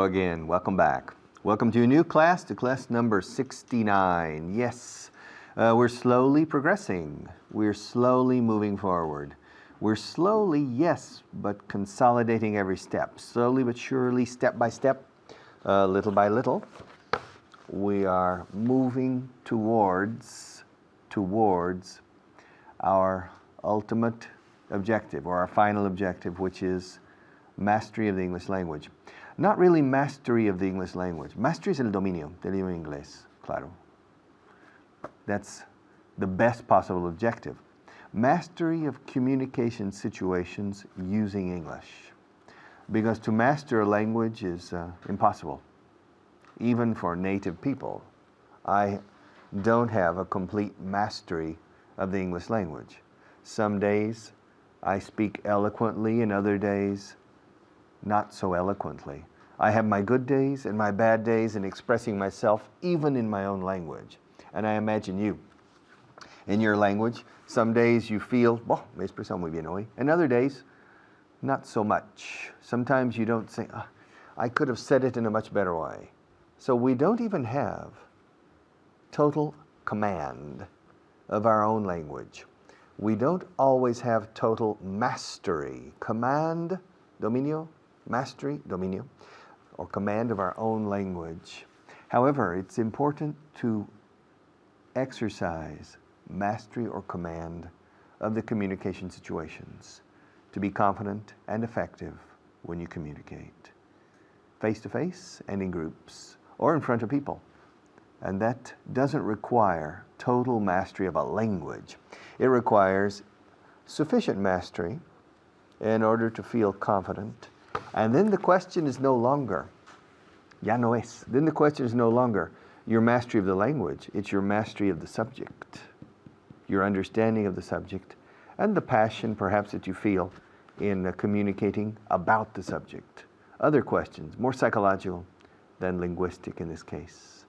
Hello again. Welcome back. Welcome to a new class, to class number 69. Yes, we're slowly progressing. We're slowly moving forward. We're slowly, yes, but consolidating every step. Slowly but surely, step by step, little by little, we are moving towards our ultimate objective, or our final objective, which is mastery of the English language. Not really mastery of the English language. Mastery es el dominio del idioma inglés, claro. That's the best possible objective. Mastery of communication situations using English. Because to master a language is impossible, even for native people. I don't have a complete mastery of the English language. Some days I speak eloquently, and other days not so eloquently. I have my good days and my bad days in expressing myself, even in my own language. And I imagine you. In your language, some days you feel, oh, me expreso muy bien hoy, and other days, not so much. Sometimes you don't say, oh, I could have said it in a much better way. So we don't even have total command of our own language. We don't always have total mastery. Command, dominio, mastery, dominio, or command of our own language. However, it's important to exercise mastery or command of the communication situations, to be confident and effective when you communicate, face-to-face and in groups, or in front of people. And that doesn't require total mastery of a language. It requires sufficient mastery in order to feel confident. And then the question is no longer, ya no es, then the question is no longer your mastery of the language, it's your mastery of the subject, your understanding of the subject, and the passion perhaps that you feel in communicating about the subject. Other questions, more psychological than linguistic in this case.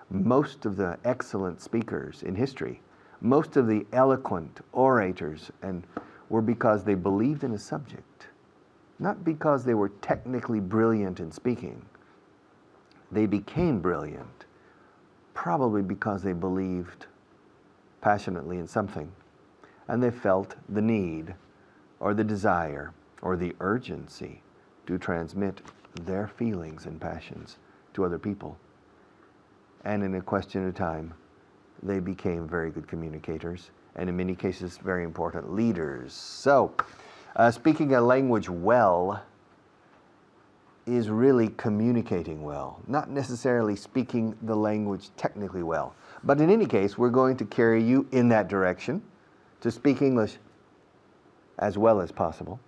Most of the excellent speakers in history, most of the eloquent orators, and were because they believed in a subject. Not because they were technically brilliant in speaking. They became brilliant, probably because they believed passionately in something, and they felt the need, or the desire, or the urgency to transmit their feelings and passions to other people. And in a question of time, they became very good communicators, and in many cases, very important leaders. So, speaking a language well is really communicating well, not necessarily speaking the language technically well. But in any case, we're going to carry you in that direction to speak English as well as possible.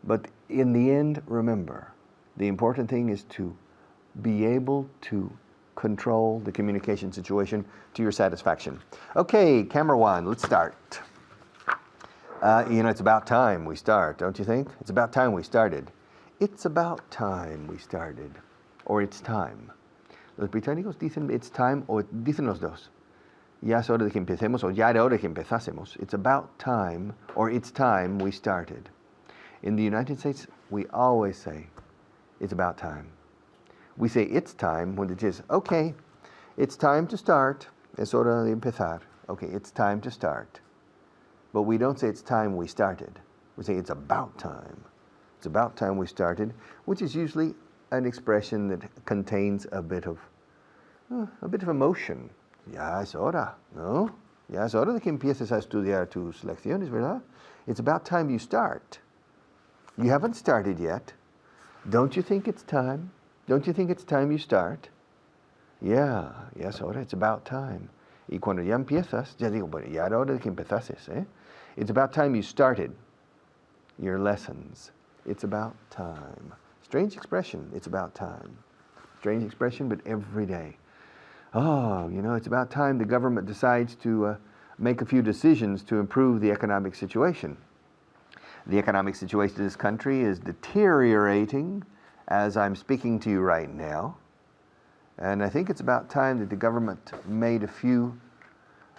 But in the end, remember, the important thing is to be able to control the communication situation to your satisfaction. Okay, camera one, let's start. It's about time we start, don't you think? It's about time we started. It's about time we started. Or it's time. Los británicos dicen it's time, o dicen los dos. Ya es hora de que empecemos, o ya era hora de que empezásemos. It's about time, or it's time we started. In the United States, we always say, it's about time. We say it's time when it is, okay, it's time to start. Es hora de empezar. Okay, it's time to start. But we don't say it's time we started. We say it's about time. It's about time we started, which is usually an expression that contains a bit of emotion. Ya es hora, ¿no? Ya es hora de que empieces a estudiar tus lecciones, ¿verdad? It's about time you start. You haven't started yet. Don't you think it's time? Don't you think it's time you start? Yeah, ya es hora, it's about time. Y cuando ya empiezas, ya digo, bueno, ya era hora de que empezases, ¿eh? It's about time you started your lessons. It's about time. Strange expression, it's about time. Strange expression, but every day. Oh, it's about time the government decides to make a few decisions to improve the economic situation. The economic situation in this country is deteriorating as I'm speaking to you right now. And I think it's about time that the government made a few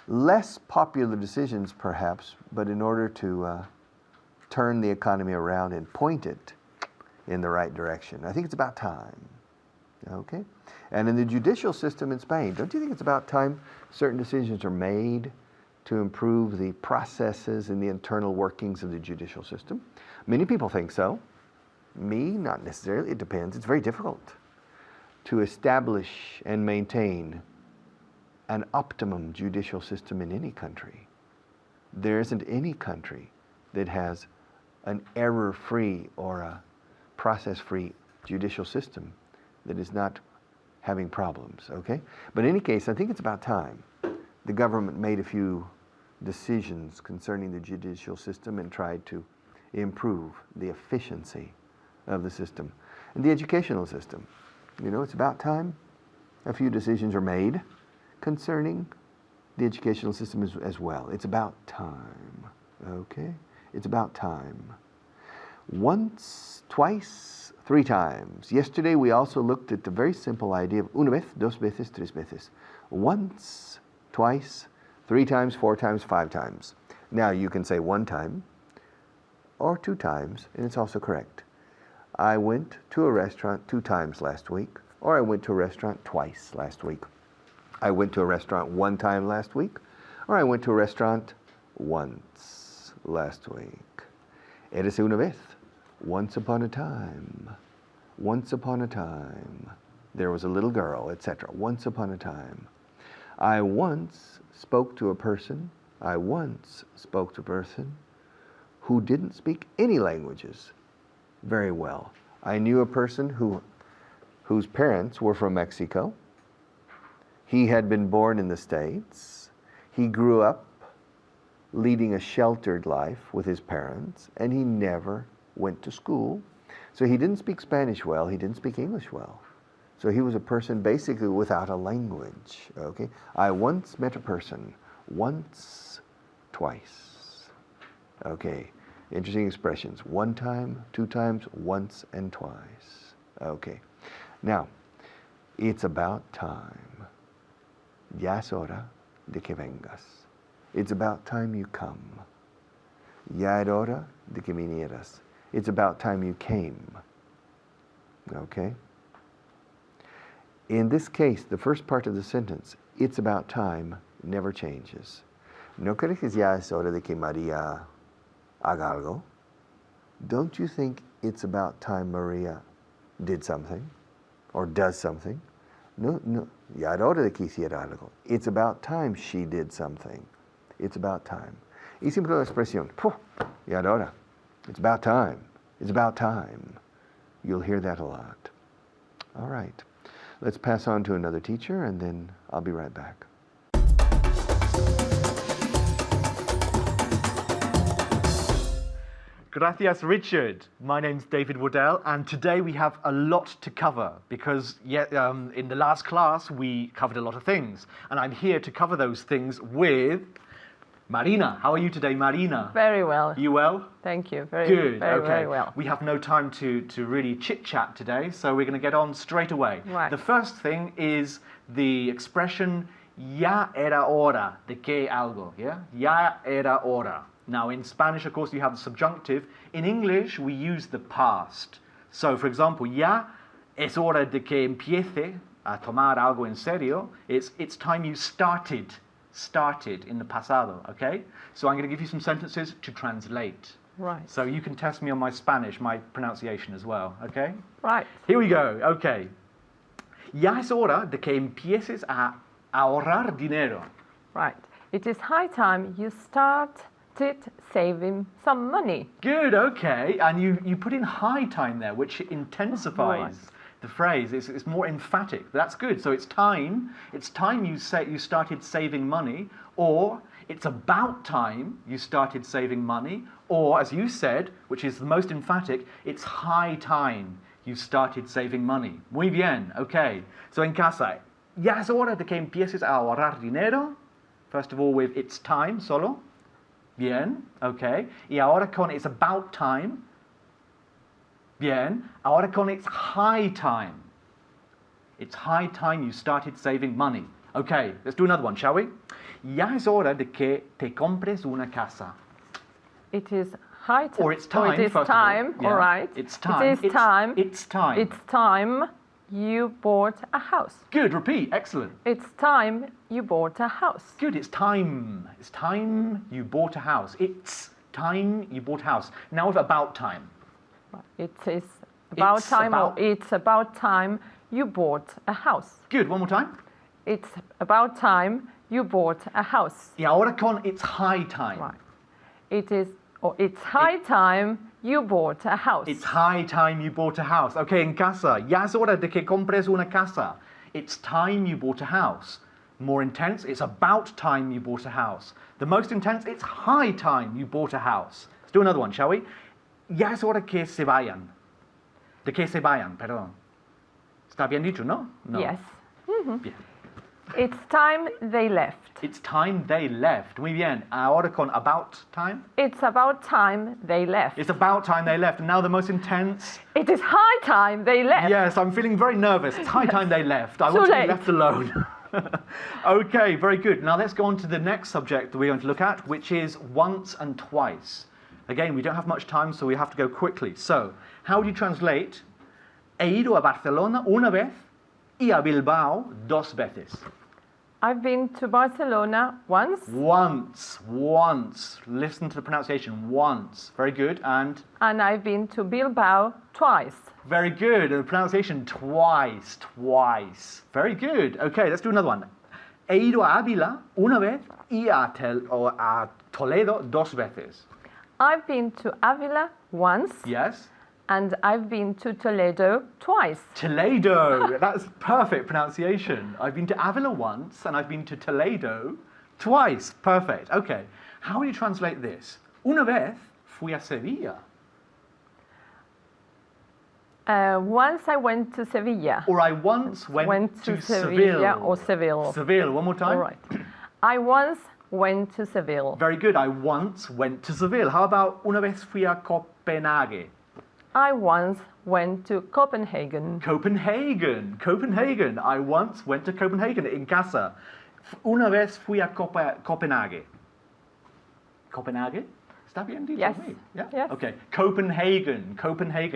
less popular decisions, perhaps, but in order to turn the economy around and point it in the right direction. I think it's about time. Okay? And in the judicial system in Spain, don't you think it's about time certain decisions are made to improve the processes and the internal workings of the judicial system? Many people think so. Me, not necessarily. It depends. It's very difficult to establish and maintain an optimum judicial system in any country. There isn't any country that has an error-free or a process-free judicial system that is not having problems, okay? But in any case, I think it's about time the government made a few decisions concerning the judicial system and tried to improve the efficiency of the system. And the educational system, you know, it's about time a few decisions are made concerning the educational system as well. It's about time, okay? It's about time. Once, twice, three times. Yesterday we also looked at the very simple idea of una vez, dos veces, tres veces. Once, twice, three times, four times, five times. Now you can say one time or two times, and it's also correct. I went to a restaurant 2 times last week, or I went to a restaurant twice last week. I went to a restaurant 1 time last week, or I went to a restaurant once last week. Érase una vez, once upon a time. Once upon a time. There was a little girl, etc. Once upon a time. I once spoke to a person who didn't speak any languages very well. I knew a person whose parents were from Mexico. He had been born in the States. He grew up leading a sheltered life with his parents, and he never went to school. So he didn't speak Spanish well, he didn't speak English well. So he was a person basically without a language, okay? I once met a person, once, twice. Okay, interesting expressions. 1 time, 2 times, once, and twice. Okay, now, it's about time. Ya es hora de que vengas. It's about time you come. Ya era hora de que vinieras. It's about time you came. Okay? In this case, the first part of the sentence, it's about time, never changes. ¿No crees que ya es hora de que María haga algo? Don't you think it's about time Maria did something or does something? No, ya era hora de que hiciera algo. It's about time she did something. It's about time. Y siempre la expresión, ya era hora. It's about time. It's about time. You'll hear that a lot. All right. Let's pass on to another teacher, and then I'll be right back. Gracias, Richard. My name's David Waddell, and today we have a lot to cover because in the last class we covered a lot of things, and I'm here to cover those things with Marina. How are you today, Marina? Very well. You well? Thank you. Very good. Very, okay. very well. We have no time to really chit-chat today, so we're going to get on straight away. Right. The first thing is the expression ya era hora de que algo. Yeah? Ya era hora. Now, in Spanish, of course, you have the subjunctive. In English, we use the past. So, for example, ya es hora de que empiece a tomar algo en serio. It's time you started in the pasado, okay? So I'm going to give you some sentences to translate. Right. So you can test me on my Spanish, my pronunciation as well, okay? Right. Here we go, okay. Ya es hora de que empieces a ahorrar dinero. Right. It is high time you started saving some money. Good, okay. And you put in high time there, which intensifies Right. the phrase. It's more emphatic. That's good. So it's time you started saving money, or it's about time you started saving money, or as you said, which is the most emphatic, it's high time you started saving money. Muy bien, okay. So en casa, ya es hora de que empieces a ahorrar dinero. First of all with it's time solo. Bien, okay. Y ahora con it's about time. Bien. Ahora con it's high time. It's high time you started saving money. Okay, let's do another one, shall we? Ya es hora de que te compres una casa. It is high time. Or it's time, it is first time, of all. all right. It's time. It is time. It's time. It's time you bought a house. Good, repeat, excellent. It's time you bought a house. Good, it's time. It's time you bought a house. It's time you bought a house. Now with about time. It is about It's time, about- or it's about time you bought a house. Good, one more time. It's about time you bought a house. Y ahora con it's high time. Right. It is, or it's high time you bought a house. It's high time you bought a house. Okay, en casa. Ya es hora de que compres una casa. It's time you bought a house. More intense, it's about time you bought a house. The most intense, it's high time you bought a house. Let's do another one, shall we? Ya es hora que se vayan. De que se vayan, perdón. ¿Está bien dicho, no? No. Yes. Bien. It's time they left. It's time they left. Muy bien. Ahora con about time. It's about time they left. It's about time they left. And now the most intense. It is high time they left. Yes, I'm feeling very nervous. It's high time they left. I Too want to late. be left alone. Okay, very good. Now let's go on to the next subject that we're going to look at, which is once and twice. Again, we don't have much time, so we have to go quickly. So, how would you translate he ido a Barcelona una vez y a Bilbao dos veces? I've been to Barcelona once Once. Listen to the pronunciation. Once. Very good. And and I've been to Bilbao twice. very good. And the pronunciation twice. Very good. Okay, let's do another one. He ido a Ávila una vez y a Toledo dos veces. I've been to Avila once Yes. and I've been to Toledo twice. Toledo. That's perfect pronunciation. I've been to Avila once and I've been to Toledo twice. Perfect. Okay. How do you translate this? Una vez fui a Sevilla. Once I went to Sevilla. Or I once went to Sevilla Seville. or Seville. Seville. One more time. All right. I once went to Seville. Very good. I once went to Seville. How about una vez fui a Copenhagen? I once went to Copenhagen. Copenhagen. I once went to Copenhagen in casa. Una vez fui a Copenhagen. Copenhagen? ¿Está bien dicho? Yes. Yeah? Yes. Okay. Copenhagen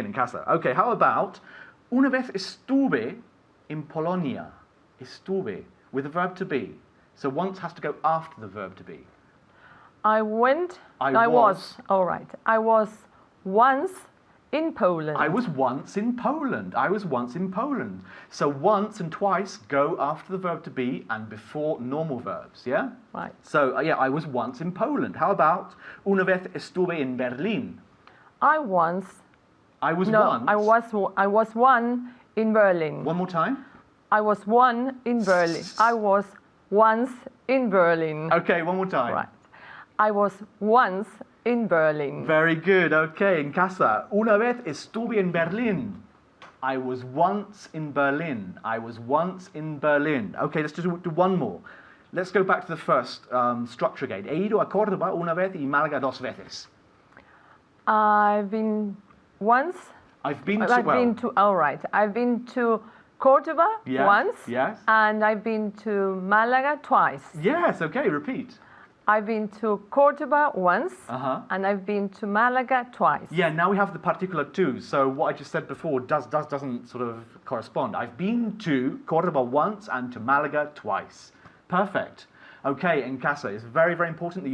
in casa. Okay, how about una vez estuve en Polonia? Estuve with the verb to be. So once has to go after the verb to be. I was. All right. I was once in Poland. I was once in Poland. So once and twice go after the verb to be and before normal verbs, yeah? Right. So, I was once in Poland. How about una vez estuve en Berlin? I was one in Berlin. One more time? I was one in Berlin. I was once in Berlin. Okay, one more time. Right. I was once in Berlin. Very good. Okay, en casa. Una vez estuve en Berlin. I was once in Berlin. Okay, let's just do one more. Let's go back to the first structure again. He ido a Córdoba una vez y Málaga dos veces. I've been to Córdoba Yes, once. yes. And I've been to Málaga twice. Yes, okay, repeat. I've been to Córdoba once. Uh-huh. And I've been to Málaga twice. Yeah, now we have the particular too. So what I just said before doesn't sort of correspond. I've been to Córdoba once and to Málaga twice. Perfect. Okay, en casa, it's very, very important that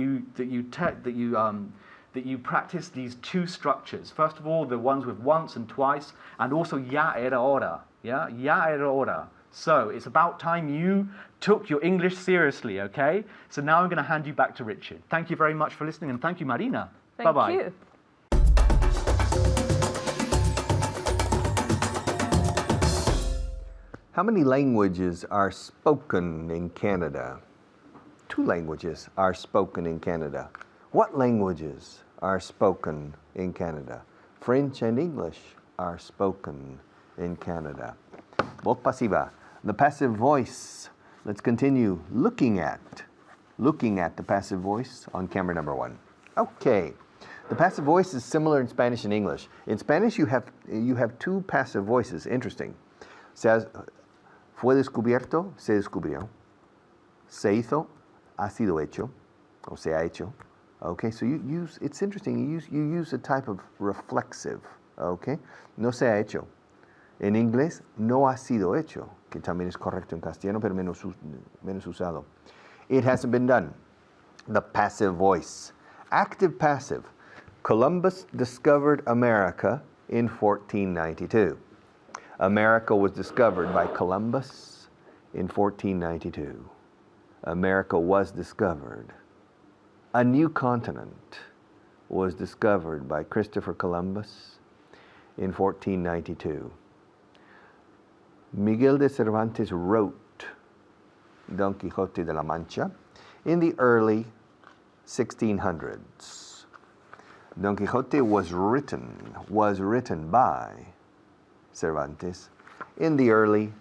you practice these two structures. First of all, the ones with once and twice, and also ya era hora. Yeah, ya era hora. So it's about time you took your English seriously, okay? So now I'm going to hand you back to Richard. Thank you very much for listening, and thank you, Marina. Thank Bye-bye. you. How many languages are spoken in Canada? 2 languages are spoken in Canada. What languages are spoken in Canada? French and English are spoken in Canada. Voz pasiva. The passive voice. Let's continue looking at the passive voice on camera number 1. Okay. The passive voice is similar in Spanish and English. In Spanish, you have 2 passive voices. Interesting. Fue descubierto, se descubrió. Se hizo, ha sido hecho, o se ha hecho. Okay, so you use, it's interesting, you use a type of reflexive, okay? No se ha hecho. En inglés, no ha sido hecho, que también es correcto en castellano, pero menos usado. It hasn't been done. The passive voice. Active passive. Columbus discovered America in 1492. America was discovered by Columbus in 1492. America was discovered. A new continent was discovered by Christopher Columbus in 1492. Miguel de Cervantes wrote Don Quixote de la Mancha in the early 1600s. Don Quixote was written by Cervantes in the early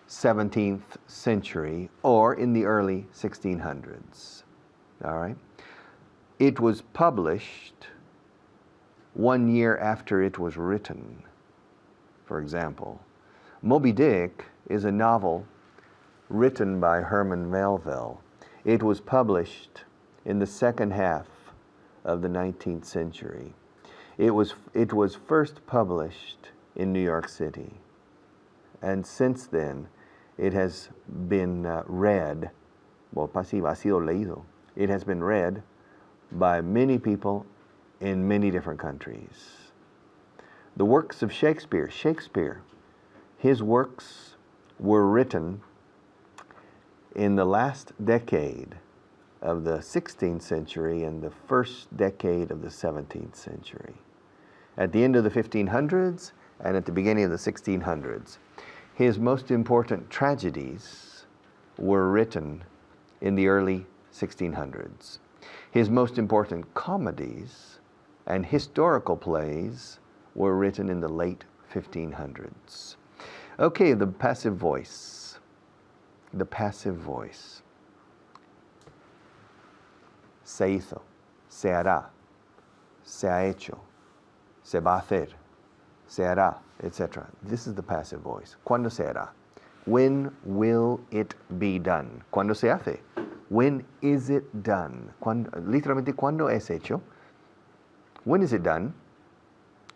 17th century or in the early 1600s. All right? It was published 1 year after it was written. For example, Moby Dick is a novel written by Herman Melville. It was published in the second half of the 19th century. It was first published in New York City. And since then, it has been read, ha sido leído. It has been read by many people in many different countries. The works of Shakespeare, his works were written in the last decade of the 16th century and the first decade of the 17th century. At the end of the 1500s and at the beginning of the 1600s. His most important tragedies were written in the early 1600s. His most important comedies and historical plays were written in the late 1500s. Okay, the passive voice. The passive voice. Se hizo, se hará, se ha hecho, se va a hacer, se hará, etc. This is the passive voice. ¿Cuándo se hará? When will it be done? ¿Cuándo se hace? When is it done? Literalmente, ¿cuándo es hecho? When is it done?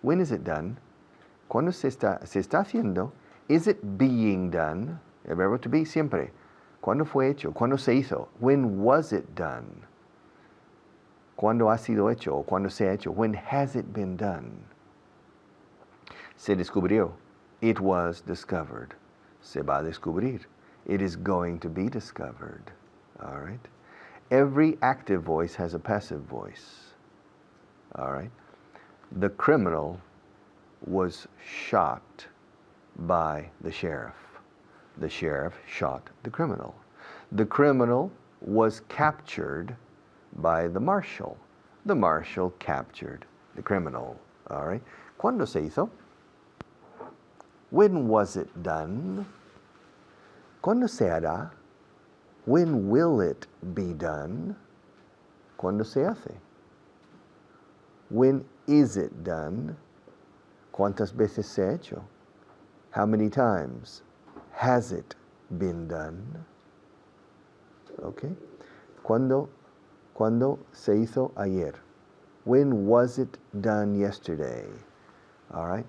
When is it done? ¿Cuándo se está haciendo? Is it being done? El verbo to be siempre. ¿Cuándo fue hecho? ¿Cuándo se hizo? When was it done? ¿Cuándo ha sido hecho? ¿O cuándo se ha hecho? When has it been done? Se descubrió. It was discovered. Se va a descubrir. It is going to be discovered. All right? Every active voice has a passive voice. All right? The criminal was shot by the sheriff. The sheriff shot the criminal. The criminal was captured by the marshal. The marshal captured the criminal. All right? ¿Cuándo se hizo? When was it done? ¿Cuándo se hará? When will it be done? ¿Cuándo se hace? When is it done? ¿Cuántas veces se ha hecho? How many times has it been done? Okay? ¿Cuándo se hizo ayer? When was it done yesterday? All right?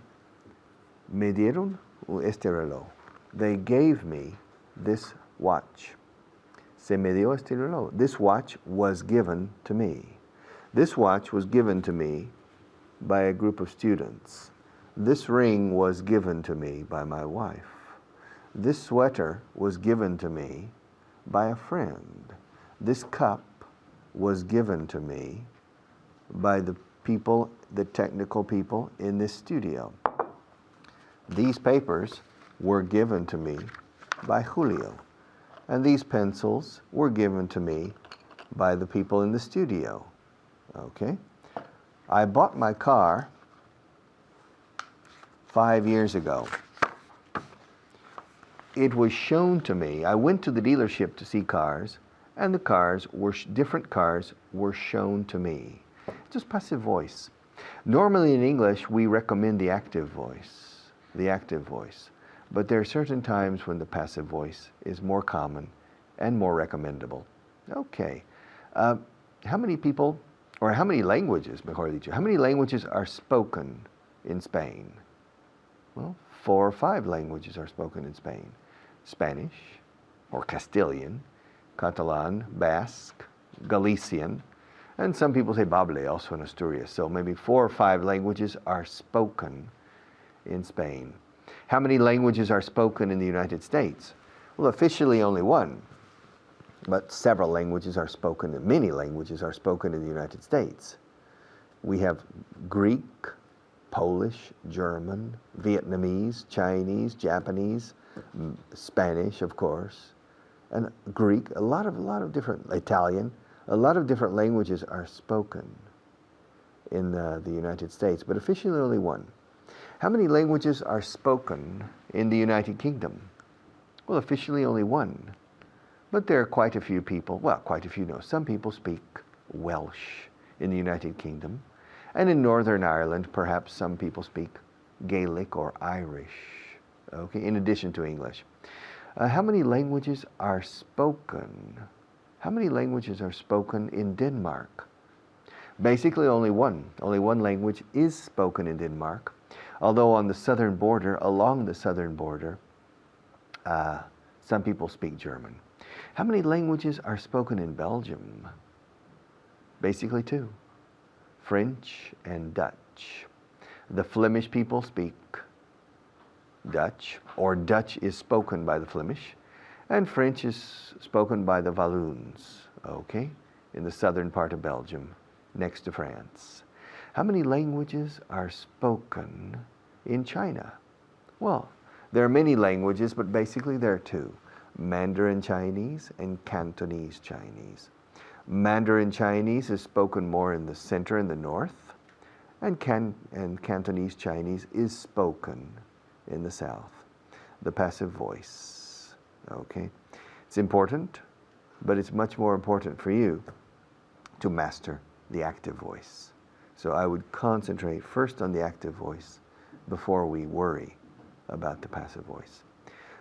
Me dieron este reloj. They gave me this watch. Se me dio este reloj. This watch was given to me. This watch was given to me by a group of students. This ring was given to me by my wife. This sweater was given to me by a friend. This cup was given to me by the people, the technical people in this studio. These papers were given to me by Julio. And these pencils were given to me by the people in the studio. Okay? I bought my car 5 years ago. It was shown to me. I went to the dealership to see cars, and the cars were different cars were shown to me. Just passive voice. Normally in English, we recommend the active voice. The active voice. But there are certain times when the passive voice is more common and more recommendable. Okay. How many people or how many languages, mejor dicho, how many languages are spoken in Spain? Well, 4 or 5 languages are spoken in Spain. Spanish, or Castilian, Catalan, Basque, Galician, and some people say Bable also in Asturias. So maybe 4 or 5 languages are spoken in Spain. How many languages are spoken in the United States? Well, officially only 1, but several languages are spoken, many languages are spoken in the United States. We have Greek, Polish, German, Vietnamese, Chinese, Japanese, Spanish, of course, and Greek, a lot of different, Italian, a lot of different languages are spoken in the United States, but officially only 1. How many languages are spoken in the United Kingdom? Well, officially only 1, but there are quite a few people, well, quite a few, no, some people speak Welsh in the United Kingdom, and in Northern Ireland, perhaps some people speak Gaelic or Irish, okay, in addition to English. How many languages are spoken? How many languages are spoken in Denmark? Basically only 1. Only 1 language is spoken in Denmark, although on the southern border, along the southern border, some people speak German. How many languages are spoken in Belgium? Basically 2. French and Dutch. The Flemish people speak Dutch, or Dutch is spoken by the Flemish, and French is spoken by the Walloons, okay, in the southern part of Belgium, next to France. How many languages are spoken in China? Well, there are many languages, but basically there are 2, Mandarin Chinese and Cantonese Chinese. Mandarin Chinese is spoken more in the center and the north, and Cantonese Chinese is spoken in the south, the passive voice, okay? It's important, but it's much more important for you to master the active voice. So I would concentrate first on the active voice before we worry about the passive voice.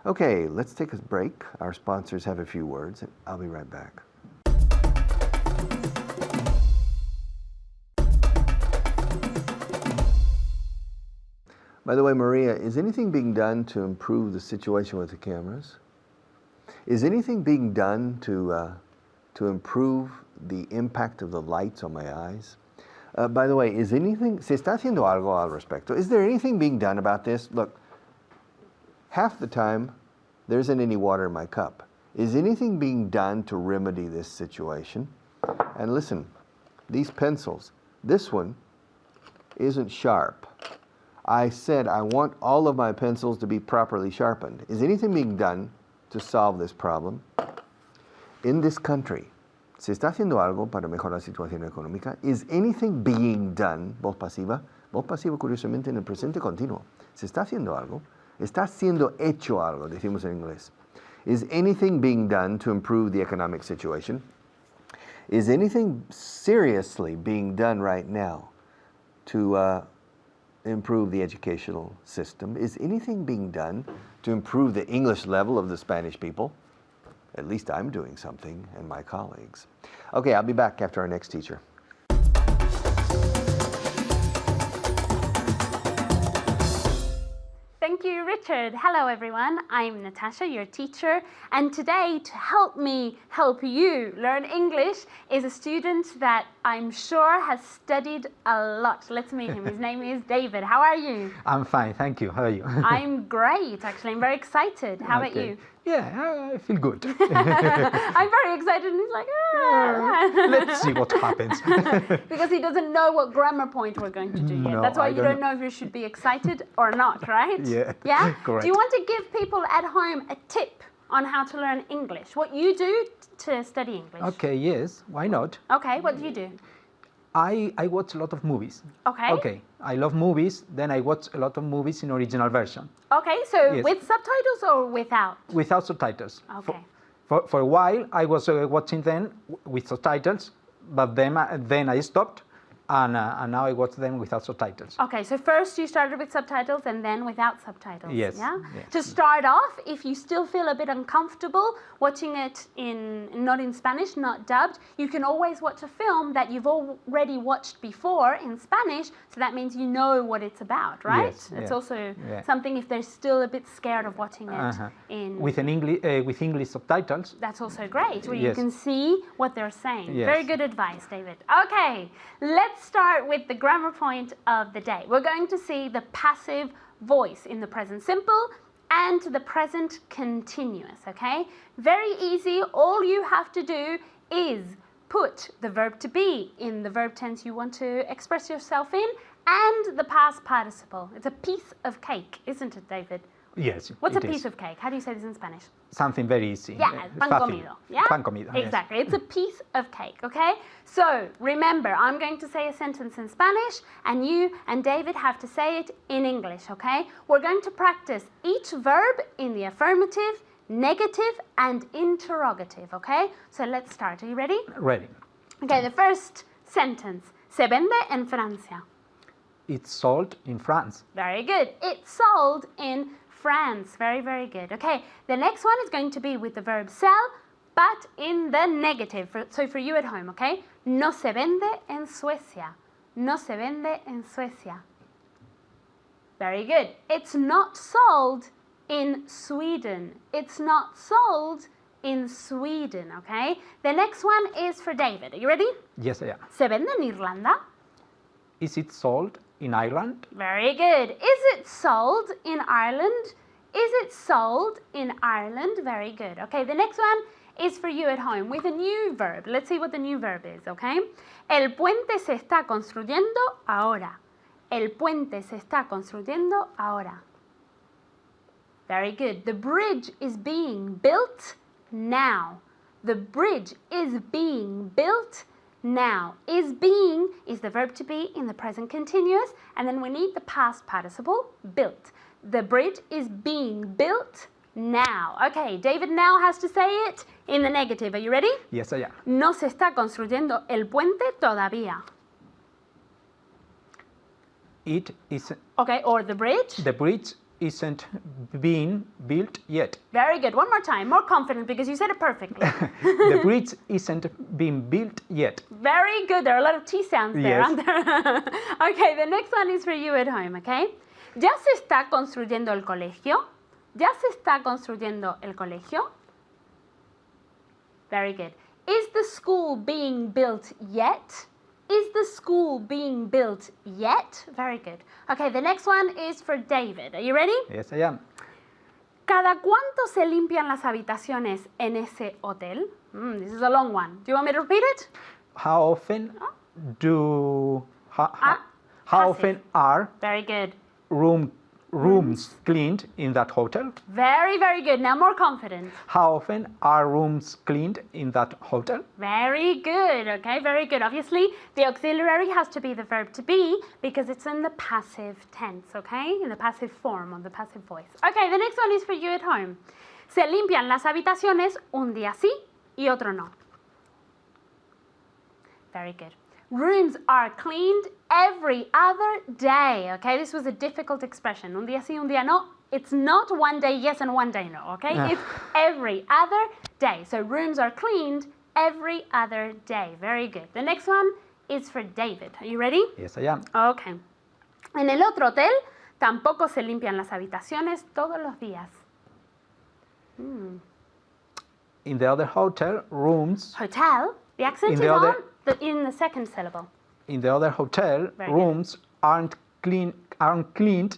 Okay, let's take a break. Our sponsors have a few words, and I'll be right back. By the way, Maria, is anything being done to improve the situation with the cameras? Is anything being done to improve the impact of the lights on my eyes? By the way, ¿se está haciendo algo al respecto? Is there anything being done about this? Look, half the time, there isn't any water in my cup. Is anything being done to remedy this situation? And listen, these pencils, this one isn't sharp. I said I want all of my pencils to be properly sharpened. Is anything being done to solve this problem? In this country, ¿se está haciendo algo para mejorar la situación económica? Is anything being done? Voz pasiva curiosamente en el presente continuo. ¿Se está haciendo algo? Está siendo hecho algo, decimos en inglés. Is anything being done to improve the economic situation? Is anything seriously being done right now to improve the educational system? Is anything being done to improve the English level of the Spanish people? At least I'm doing something, and my colleagues. Okay, I'll be back after our next teacher. Thank you, Richard. Hello, everyone. I'm Natasha, your teacher, and today, to help me help you learn English, is a student that I'm sure has studied a lot. Let's meet him. His name is David. How are you? I'm fine, thank you. How are you? I'm great, actually. I'm very excited. How about you? Yeah, I feel good. I'm very excited, and he's like, Let's see what happens. Because he doesn't know what grammar point we're going to do yet. No, That's why I you don't don't know if you should be excited or not, right? Yeah, Yeah? correct. Do you want to give people at home a tip on how to learn English? What you do to study English? Okay, yes, why not? Okay, what do you do? I watch a lot of movies. Okay. Okay, I love movies, then I watch a lot of movies in original version. Okay, so Yes. with subtitles or without? Without subtitles. Okay. For a while, I was watching them with subtitles, but then I stopped, and now I watch them without subtitles. Okay, so first you started with subtitles and then without subtitles. Yes, Yeah. yes. To start off, if you still feel a bit uncomfortable watching it not in Spanish, not dubbed, you can always watch a film that you've already watched before in Spanish. So that means you know what it's about, right? Yes, It's yeah, also yeah. something if they're still a bit scared of watching it in. With English subtitles. That's also great, where you Yes. can see what they're saying. Yes. Very good advice, David. Okay, let's start with the grammar point of the day. We're going to see the passive voice in the present simple and the present continuous, okay? Very easy. All you have to do is put the verb to be in the verb tense you want to express yourself in and the past participle. It's a piece of cake, isn't it, David? Yes. What's a it piece is. of cake? How do you say this in Spanish? Something very easy. Yeah, pan fácil. comido. Yeah? Pan comido. yes. Exactly. It's a piece of cake, okay? So remember, I'm going to say a sentence in Spanish and you and David have to say it in English, okay? We're going to practice each verb in the affirmative, negative, and interrogative, okay? So let's start. Are you ready? Ready. Okay, the first sentence. Se vende en Francia. It's sold in France. Very good. It's sold in France. Very, very good. Okay, the next one is going to be with the verb sell, but in the negative. So for you at home, okay? No se vende en Suecia. No se vende en Suecia. Very good. It's not sold in Sweden. It's not sold in Sweden, okay? The next one is for David. Are you ready? Yes, I am. Se vende en Irlanda. Is it sold in Ireland? Very good. Is it sold in Ireland? Is it sold in Ireland? Very good. Okay, the next one is for you at home with a new verb. Let's see what the new verb is, okay? El puente se está construyendo ahora. El puente se está construyendo ahora. Very good. The bridge is being built now. The bridge is being built now. Is being is the verb to be in the present continuous, and then we need the past participle, built. The bridge is being built now. Okay, David now has to say it in the negative. Are you ready? Yes, I am. No se está construyendo el puente todavía. It is. Okay, or the bridge. The bridge isn't being built yet. Very good. One more time, more confident because you said it perfectly. The bridge isn't being built yet. Very good. There are a lot of T sounds there, Yes. aren't there? Okay, the next one is for you at home, okay? ¿Ya se está construyendo el colegio? ¿Ya se está construyendo el colegio? Very good. Is the school being built yet? Is the school being built yet? Very good. Okay, the next one is for David. Are you ready? Yes, I am. ¿Cada cuánto se limpian las habitaciones en ese hotel? This is a long one. Do you want me to repeat it? How often do how passive. often are Very good. rooms cleaned in that hotel? Very, very good. Now more confident. How often are rooms cleaned in that hotel? Very good. Okay, very good. Obviously, the auxiliary has to be the verb to be because it's in the passive tense, okay? In the passive form, on the passive voice. Okay, the next one is for you at home. Se limpian las habitaciones un día sí y otro no. Very good. Rooms are cleaned every other day, okay? This was a difficult expression. Un día sí, un día no. It's not one day yes and one day no, okay? It's every other day. So rooms are cleaned every other day. Very good. The next one is for David. Are you ready? Yes, I am. Okay. En el otro hotel tampoco se limpian las habitaciones todos los días. In the other hotel, rooms. Hotel, the accent In is the other- in the second syllable. In the other hotel, Very good. rooms aren't cleaned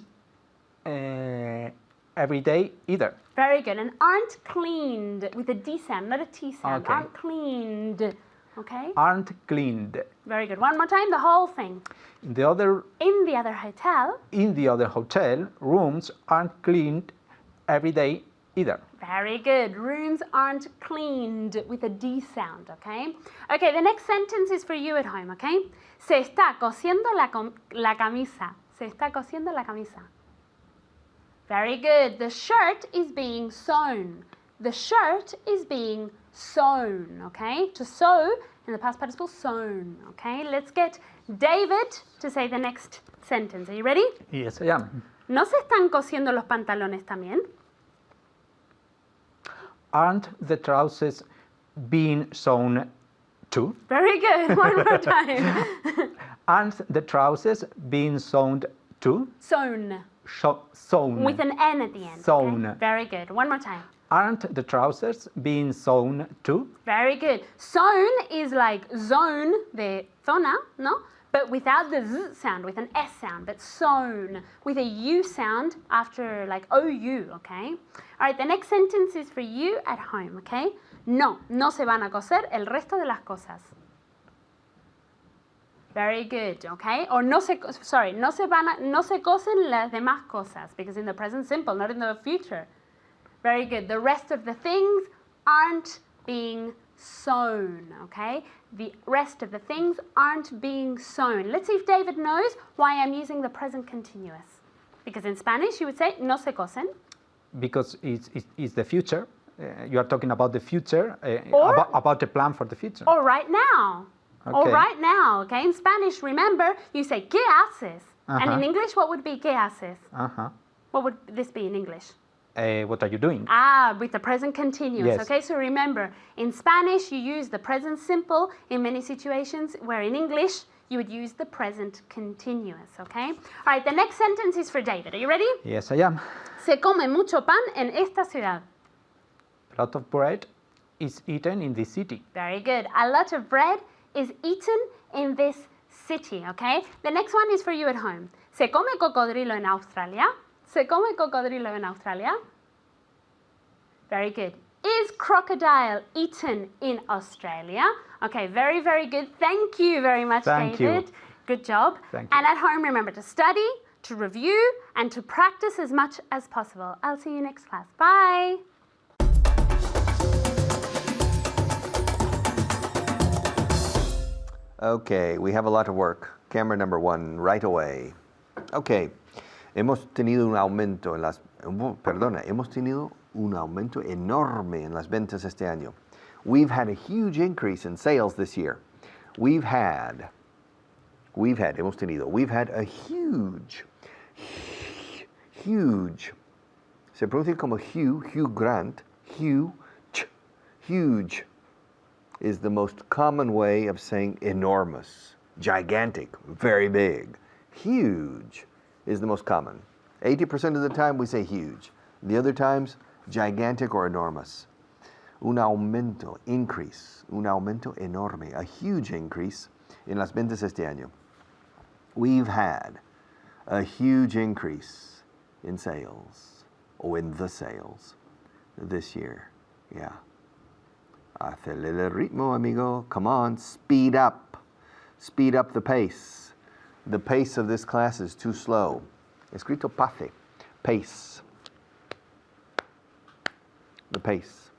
every day either. Very good. And aren't cleaned with a D sound, not a T sound. Okay. Aren't cleaned. Okay? Aren't cleaned. Very good. One more time, the whole thing. In the other In the other hotel, rooms aren't cleaned every day either. very good. Rooms aren't cleaned with a D sound, okay? Okay, the next sentence is for you at home, okay? Se está cosiendo la camisa. Se está cosiendo la camisa. Very good. The shirt is being sewn. The shirt is being sewn, okay? To sew in the past participle, sewn. Okay, let's get David to say the next sentence. Are you ready? Yes, I am. ¿No se están cosiendo los pantalones también? Aren't the trousers being sewn too? Very good. One more time. Aren't the trousers being sewn too? Sewn. Sewn. With an N at the end. Sewn. Okay? Very good. One more time. Aren't the trousers being sewn too? Very good. Sewn is like zone, de zona, no? But without the Z sound, with an S sound, but sewn, with a U sound after like OU, okay? All right, the next sentence is for you at home, okay? No se van a coser el resto de las cosas. Very good, okay? Or no se cosen las demás cosas, because in the present simple, not in the future. Very good. The rest of the things aren't being sewn, okay? The rest of the things aren't being sewn. Let's see if David knows why I'm using the present continuous. Because in Spanish you would say no se cosen. Because it's the future. You are talking about the future, Or- about the plan for the future. Or right now. Or Okay. right now, okay? In Spanish, remember, you say ¿qué haces? And in Uh-huh. English, what would be ¿qué haces? Uh-huh. What would this be in English? What are you doing? With the present continuous. Yes. Okay, so remember, in Spanish you use the present simple in many situations, where in English you would use the present continuous. Okay? All right, the next sentence is for David. Are you ready? Yes, I am. Se come mucho pan en esta ciudad. A lot of bread is eaten in this city. Very good. A lot of bread is eaten in this city. Okay? The next one is for you at home. Se come cocodrilo en Australia. Se come cocodrilo en Australia. Very good. Is crocodile eaten in Australia? Okay, very, very good. Thank you very much, Thank you. David. Good job. Thank you. And at home, remember to study, to review, and to practice as much as possible. I'll see you next class. Bye. Okay, we have a lot of work. Camera number 1, right away. Okay, hemos tenido un aumento enorme en las ventas este año. We've had a huge increase in sales this year. We've had a huge, se pronuncia como Hugh Grant, huge is the most common way of saying enormous, gigantic, very big. Huge is the most common. 80% of the time we say huge. The other times, gigantic or enormous. Un aumento, increase, un aumento enorme, a huge increase en las ventas este año. We've had a huge increase in sales, or in the sales, this year. Yeah. Acelera el ritmo, amigo. Come on, speed up. Speed up the pace. The pace of this class is too slow. Escrito pace. Pace. The pace.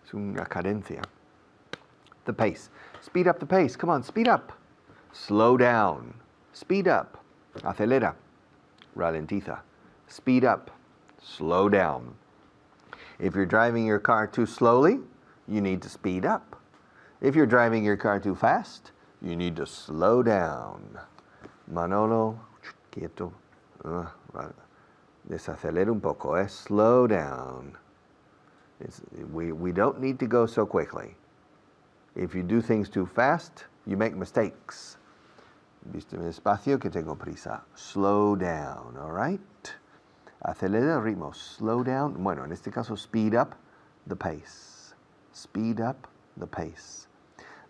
Es una cadencia. The pace. Speed up the pace. Come on, speed up. Slow down. Speed up. Acelera. Ralentiza. Speed up. Slow down. If you're driving your car too slowly, you need to speed up. If you're driving your car too fast, you need to slow down. Manolo, quieto. Desacelera un poco, slow down. We don't need to go so quickly. If you do things too fast, you make mistakes. Viste mi espacio que tengo prisa. Slow down, all right? Acelera el ritmo, slow down. Bueno, en este caso, speed up the pace. Speed up the pace.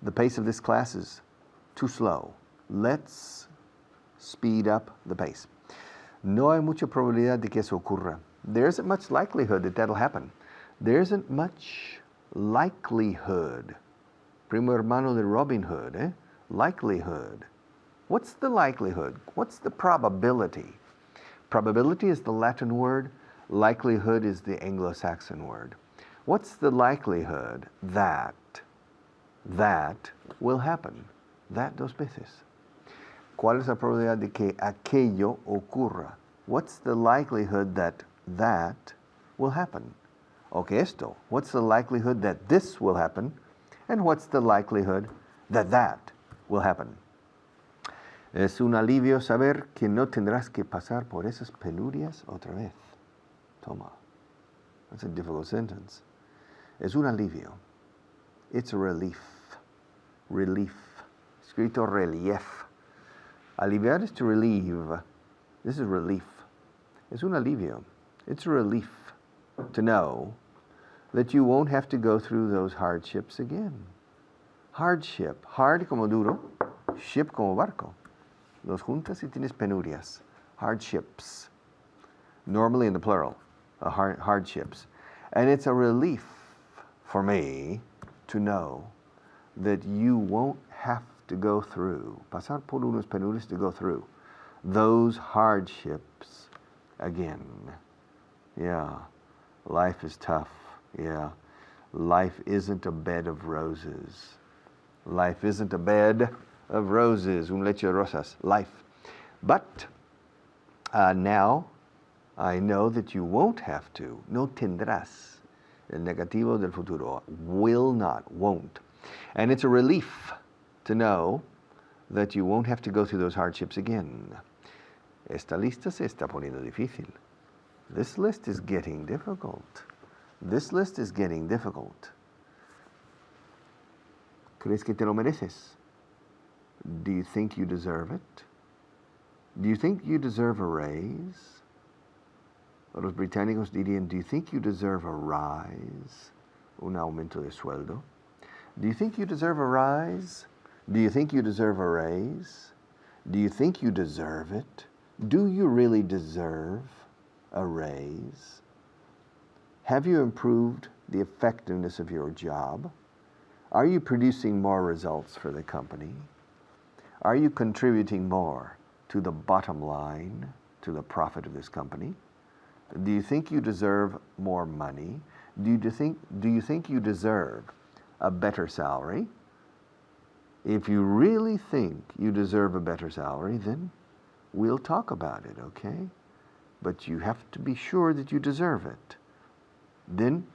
The pace of this class is too slow. Let's speed up the pace. No hay mucha probabilidad de que eso ocurra. There isn't much likelihood that that'll happen. There isn't much likelihood. Primo hermano de Robin Hood, eh? Likelihood. What's the likelihood? What's the probability? Probability is the Latin word. Likelihood is the Anglo-Saxon word. What's the likelihood that will happen? That dos veces. ¿Cuál es la probabilidad de que aquello ocurra? What's the likelihood that will happen? Okay, esto. What's the likelihood that this will happen? And what's the likelihood that that will happen? Es un alivio saber que no tendrás que pasar por esas penurias otra vez. Toma. That's a difficult sentence. Es un alivio. It's a relief. Relief. Escrito relief. Aliviar is to relieve. This is relief. Es un alivio. It's a relief to know that you won't have to go through those hardships again. Hardship. Hard como duro. Ship como barco. Los juntas y tienes penurias. Hardships. Normally in the plural. Hardships. And it's a relief for me to know that you won't have to go through, pasar por unos penurias, to go through those hardships again. Yeah, life is tough. Yeah, life isn't a bed of roses. Life isn't a bed of roses, un lecho de rosas, life. But now I know that you won't have to. No tendrás. El negativo del futuro. Will not, won't. And it's a relief to know that you won't have to go through those hardships again. Esta lista se está poniendo difícil. This list is getting difficult. This list is getting difficult. ¿Crees que te lo mereces? Do you think you deserve it? Do you think you deserve a raise? Los británicos dirían, do you think you deserve a rise? Un aumento de sueldo. Do you think you deserve a rise? Do you think you deserve a raise? Do you think you deserve it? Do you really deserve a raise? Have you improved the effectiveness of your job? Are you producing more results for the company? Are you contributing more to the bottom line, to the profit of this company? Do you think you deserve more money? Do you think you deserve a better salary? If you really think you deserve a better salary, then we'll talk about it, okay? But you have to be sure that you deserve it. Then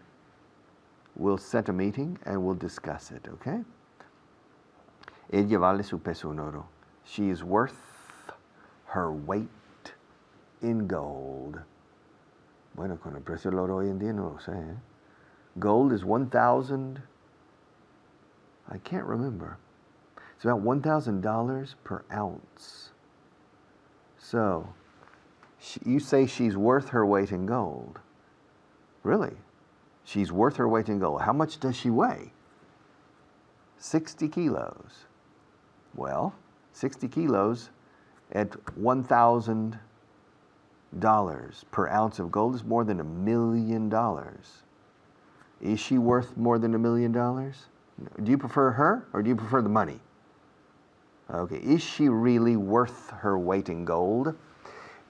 we'll set a meeting and we'll discuss it, okay? Ella vale su peso en oro. She is worth her weight in gold. Bueno, con el precio del oro hoy en día no lo sé. ¿Eh? Gold is 1,000, I can't remember. It's about $1,000 per ounce. So, you say she's worth her weight in gold. Really? She's worth her weight in gold. How much does she weigh? 60 kilos. Well, 60 kilos at $1,000 per ounce of gold is more than $1 million. Is she worth more than $1 million? Do you prefer her or do you prefer the money? Okay, is she really worth her weight in gold?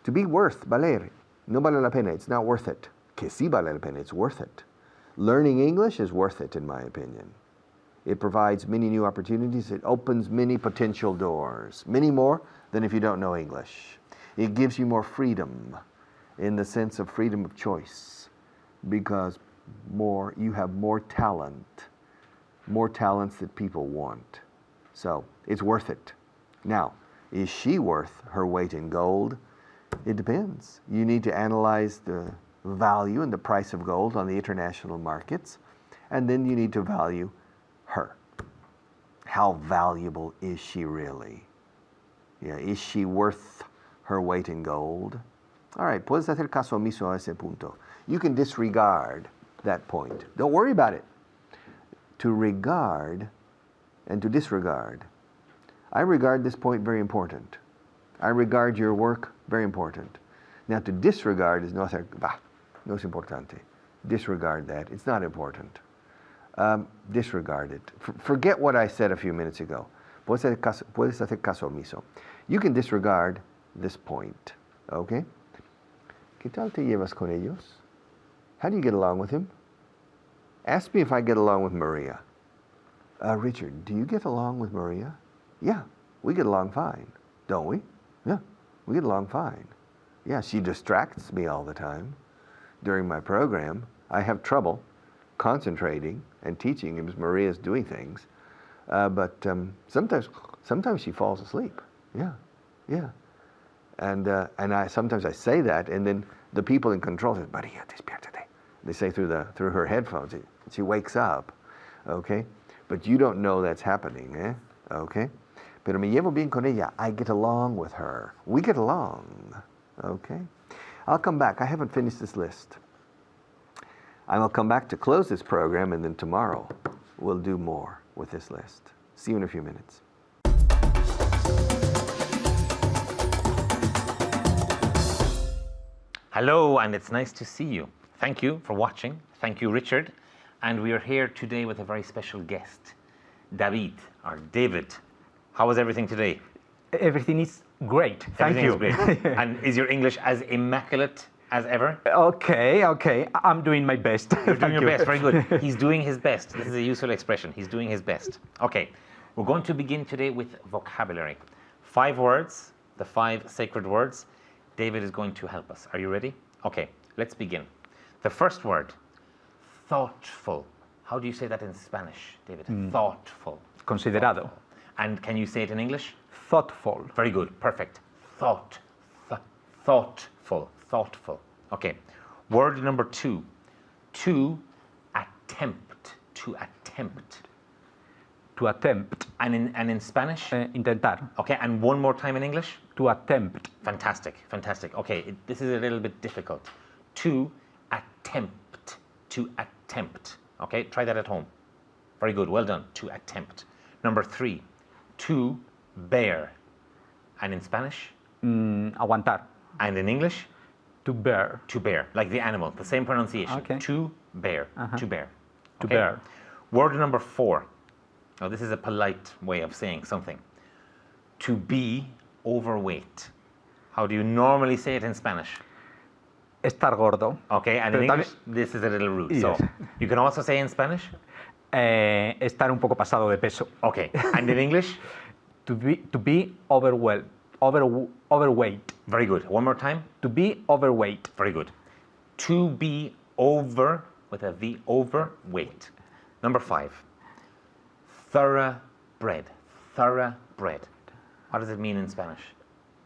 To be worth, valer, no vale la pena, it's not worth it. Que sí vale la pena, it's worth it. Learning English is worth it, in my opinion. It provides many new opportunities. It opens many potential doors, many more than if you don't know English. It gives you more freedom in the sense of freedom of choice because you have more talents that people want. So it's worth it. Now, is she worth her weight in gold? It depends. You need to analyze the value and the price of gold on the international markets, and then you need to value her. How valuable is she really? Yeah, is she worth her weight in gold? All right, puedes hacer caso omiso a ese punto. You can disregard that point. Don't worry about it. To regard and to disregard. I regard this point very important. I regard your work very important. Now, to disregard is no es importante. Disregard that. It's not important. Disregard it. Forget what I said a few minutes ago. Puedes hacer caso omiso. You can disregard this point. Okay? ¿Qué tal te llevas con ellos? How do you get along with him? Ask me if I get along with Maria. Richard, do you get along with Maria? Yeah, we get along fine. Don't we? Yeah, we get along fine. Yeah, she distracts me all the time. During my program, I have trouble concentrating and teaching as Maria's doing things. But sometimes she falls asleep. Yeah. And sometimes I say that, and then the people in control say, Maria, despiértate. They say through her headphones. She wakes up, okay? But you don't know that's happening, okay? Pero me llevo bien con ella. I get along with her. We get along, okay? I'll come back. I haven't finished this list. I will come back to close this program, and then tomorrow we'll do more with this list. See you in a few minutes. Hello, and it's nice to see you. Thank you for watching. Thank you, Richard. And we are here today with a very special guest, David, or David. How was everything today? Everything is great. Thank you. Everything is great. And is your English as immaculate as ever? Okay. I'm doing my best. You're doing your best. Very good. He's doing his best. This is a useful expression. He's doing his best. Okay. We're going to begin today with vocabulary. 5 words, the 5 sacred words. David is going to help us. Are you ready? Okay, let's begin. The first word, thoughtful. How do you say that in Spanish, David? Thoughtful. Considerado. Thoughtful. And can you say it in English? Thoughtful. Very good, perfect. Thoughtful. Okay, word number 2, to attempt. To attempt. To attempt. And in Spanish? Intentar. Okay, and one more time in English? To attempt. Fantastic. Okay, this is a little bit difficult. To attempt. To attempt. Okay, try that at home. Very good, well done. To attempt. Number 3, to bear. And in Spanish? Aguantar. And in English? To bear. To bear, like the animal, the same pronunciation. Okay. To bear. To bear. To Okay. bear. Word number 4. Now, this is a polite way of saying something. To be overweight. How do you normally say it in Spanish? Estar gordo. Okay, and in Pero English, this is a little rude. Yes. So, you can also say in Spanish? Estar un poco pasado de peso. Okay, and in English? To be overweight. Very good. One more time? To be overweight. Very good. To be over, with a V, overweight. Number 5. Thoroughbred. Thoroughbred. What does it mean in Spanish?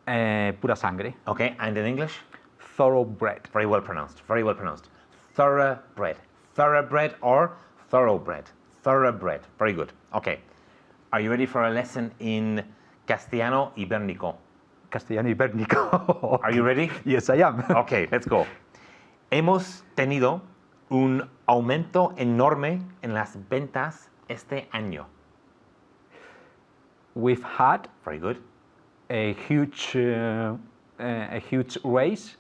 Pura sangre. Okay, and in English? Thoroughbred. Very well pronounced. Very well pronounced. Thoroughbred. Thoroughbred or thoroughbred. Thoroughbred. Very good. Okay. Are you ready for a lesson in Castellano Ibérico? Castellano ibérico. Are you ready? Yes, I am. Okay, let's go. Hemos tenido un aumento enorme en las ventas este año. We've had Very good. a huge raise.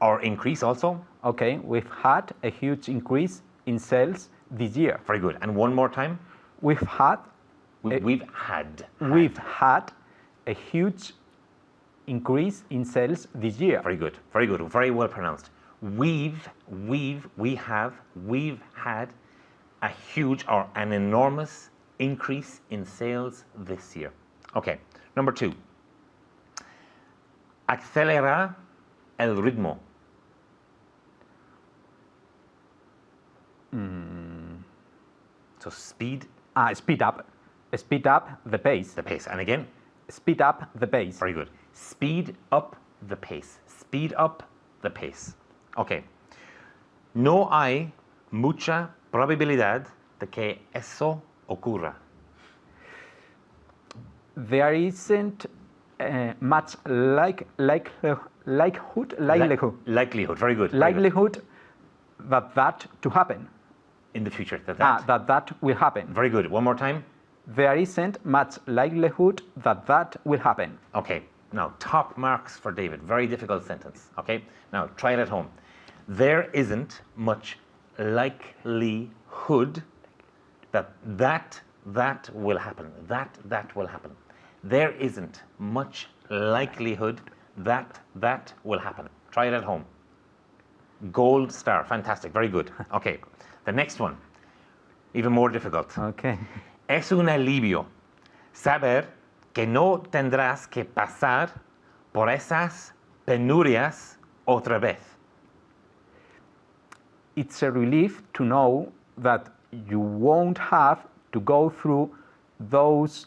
Or increase also. Okay, we've had a huge increase in sales this year. Very good. And one more time. We've had We've had. a huge increase in sales this year. Very good. Very good. Very well pronounced. We've had a huge or an enormous increase in sales this year. Okay. Number 2. Acelerar el ritmo. So speed. Speed up. Speed up the pace. The pace. And again. Speed up the pace. Very good. Speed up the pace. Speed up the pace. Okay. No hay mucha probabilidad de que eso ocurra. There isn't much likelihood. Likelihood. Very good. Very good. Likelihood that to happen. In the future. That will happen. Very good. One more time. There isn't much likelihood that will happen. Okay. Now, top marks for David. Very difficult sentence. Okay. Now, try it at home. There isn't much likelihood that will happen. That will happen. There isn't much likelihood that will happen. Try it at home. Gold star. Fantastic. Very good. Okay. The next one. Even more difficult. Okay. Es un alivio saber que no tendrás que pasar por esas penurias otra vez. It's a relief to know that you won't have to go through those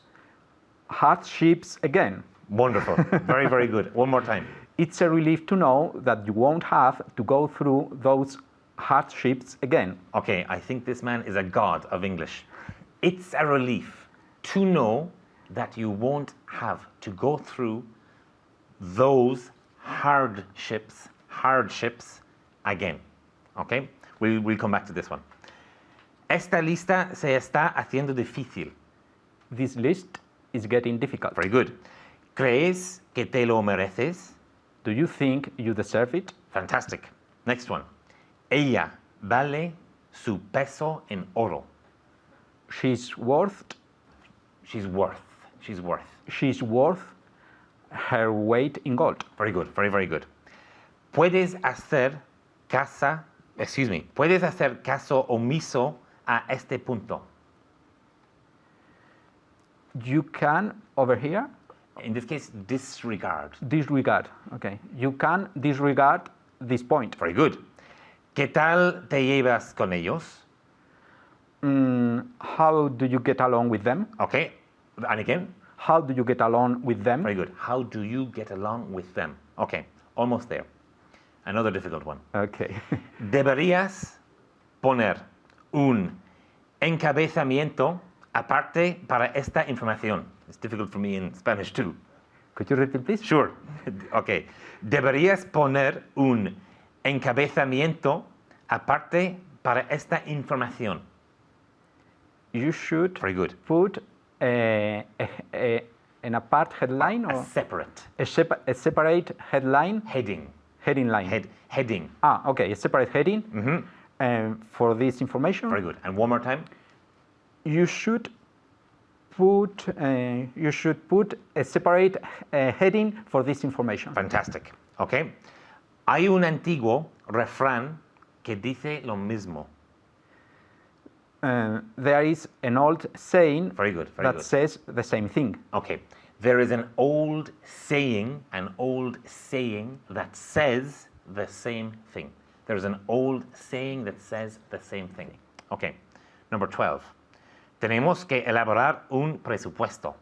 hardships again. Wonderful. Very, very good. One more time. It's a relief to know that you won't have to go through those hardships again. Okay, I think this man is a god of English. It's a relief to know that you won't have to go through those hardships again. Okay? We'll come back to this one. Esta lista se está haciendo difícil. This list is getting difficult. Very good. ¿Crees que te lo mereces? Do you think you deserve it? Fantastic. Next one. Ella vale su peso en oro. She's worth her weight in gold. Very good. Very, very good. Puedes hacer caso omiso a este punto. You can, over here, in this case, disregard. Disregard, okay. You can disregard this point. Very good. ¿Qué tal te llevas con ellos? How do you get along with them? Okay. And again? How do you get along with them? Very good. How do you get along with them? Okay. Almost there. Another difficult one. Okay. Deberías poner un encabezamiento aparte para esta información. It's difficult for me in Spanish too. Could you repeat please? Sure. Okay. Deberías poner un encabezamiento aparte para esta información. You should Very good. put an apart headline or A separate. a separate headline. Heading. Heading line. Heading. Ah, okay. A separate heading for this information. Very good. And one more time. You should put a separate heading for this information. Fantastic. Okay. Hay un antiguo refrán que dice lo mismo. There is an old saying that says the same thing. Okay. There is an old saying that says the same thing. There's an old saying that says the same thing. Okay. Number 12. Tenemos que elaborar un presupuesto.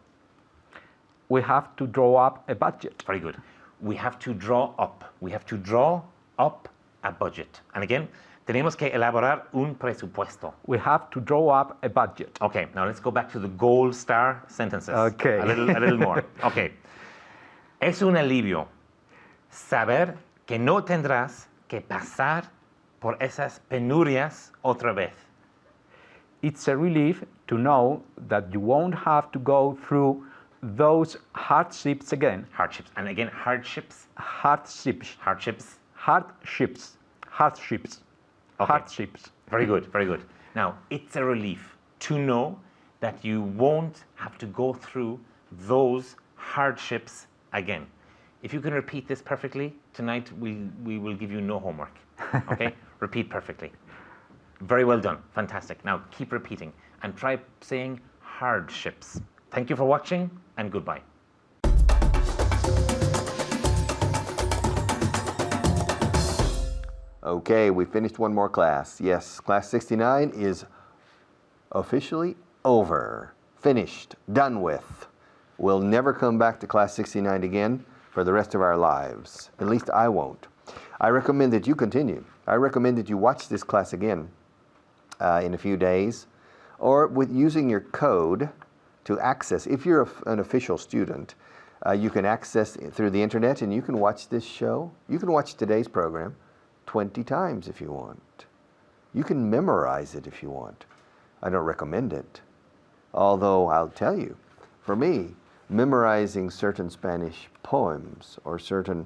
We have to draw up a budget. Very good. We have to draw up. We have to draw up a budget. And again, tenemos que elaborar un presupuesto. We have to draw up a budget. Okay, now let's go back to the gold star sentences. Okay. A little more. Okay. Es un alivio saber que no tendrás que pasar por esas penurias otra vez. It's a relief to know that you won't have to go through those hardships again. Hardships. And again, hardships. Hardships. Hardships. Hardships. Hardships. Okay. Hardships. Very good, very good. Now, it's a relief to know that you won't have to go through those hardships again. If you can repeat this perfectly, tonight we will give you no homework. Okay? Repeat perfectly. Very well done. Fantastic. Now, keep repeating and try saying hardships. Thank you for watching and goodbye. Okay, we finished one more class. Yes, class 69 is officially over, finished, done with. We'll never come back to class 69 again for the rest of our lives. At least I won't. I recommend that you continue. I recommend that you watch this class again in a few days, or with using your code to access. If you're an official student, you can access through the internet and you can watch this show. You can watch today's program 20 times if you want. You can memorize it if you want. I don't recommend it. Although I'll tell you, for me, memorizing certain Spanish poems or certain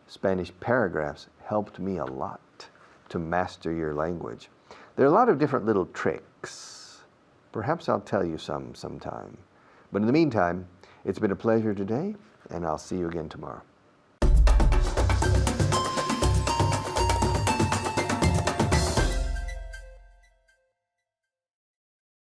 Spanish paragraphs helped me a lot to master your language. There are a lot of different little tricks. Perhaps I'll tell you some sometime. But in the meantime, it's been a pleasure today, and I'll see you again tomorrow.